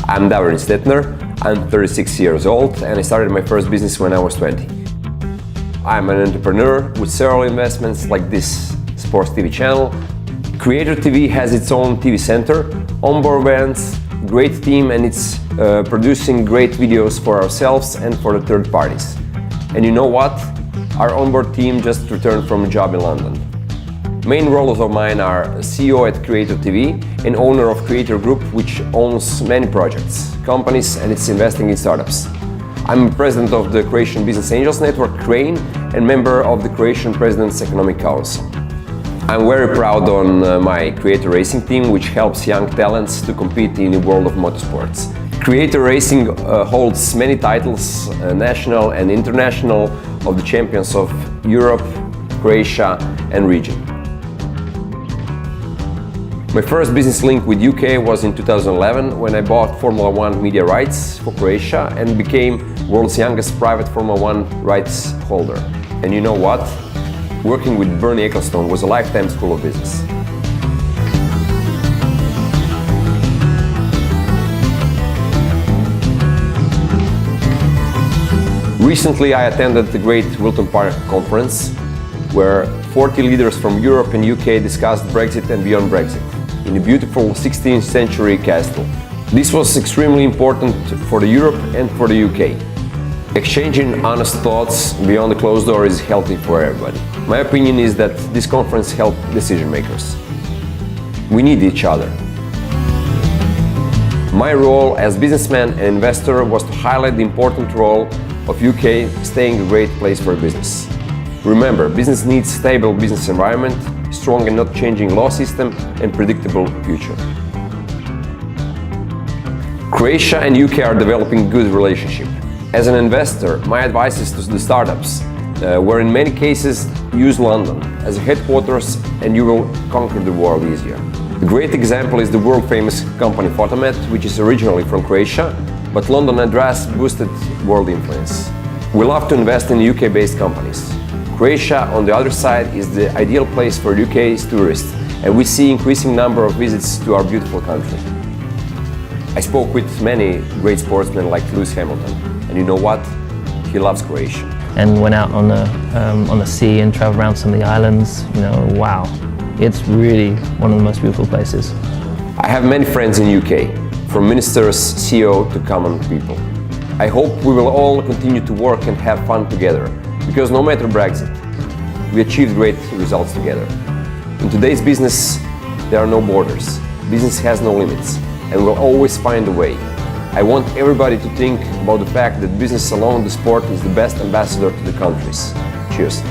I'm Davorin Štetner, I'm 36 years old and I started my first business when I was 20. I'm an entrepreneur with several investments like this sports TV channel. Creator TV has its own TV center, onboard events, great team, and it's producing great videos for ourselves and for the third parties. And you know what? Our onboard team just returned from a job in London. Main roles of mine are CEO at Creator TV and owner of Creator Group, which owns many projects, companies, and it's investing in startups. I'm president of the Croatian Business Angels Network, CRANE, and member of the Croatian President's Economic Council. I'm very proud on my Creator Racing team, which helps young talents to compete in the world of motorsports. Creator Racing holds many titles, national and international, of the champions of Europe, Croatia, and region. My first business link with UK was in 2011 when I bought Formula 1 media rights for Croatia and became world's youngest private Formula 1 rights holder. And you know what? Working with Bernie Ecclestone was a lifetime school of business. Recently I attended the Great Wilton Park conference where 40 leaders from Europe and UK discussed Brexit and beyond Brexit in a beautiful 16th century castle. This was extremely important for the Europe and for the UK. Exchanging honest thoughts beyond the closed door is healthy for everybody. My opinion is that this conference helped decision makers. We need each other. My role as businessman and investor was to highlight the important role of UK staying a great place for business. Remember, business needs stable business environment, strong and not changing law system, and predictable future. Croatia and UK are developing good relationship. As an investor, my advice is to the startups, where in many cases use London as a headquarters and you will conquer the world easier. A great example is the world-famous company Photomet, which is originally from Croatia, but London address boosted world influence. We love to invest in UK-based companies. Croatia, on the other side, is the ideal place for UK's tourists, and we see increasing number of visits to our beautiful country. I spoke with many great sportsmen like Lewis Hamilton, and you know what? He loves Croatia. And went out on the sea and traveled around some of the islands. You know, wow, it's really one of the most beautiful places. I have many friends in UK, from ministers, CEO to common people. I hope we will all continue to work and have fun together, because no matter Brexit, we achieved great results together. In today's business, there are no borders. Business has no limits, and we'll always find a way. I want everybody to think about the fact that business along the sport is the best ambassador to the countries. Cheers.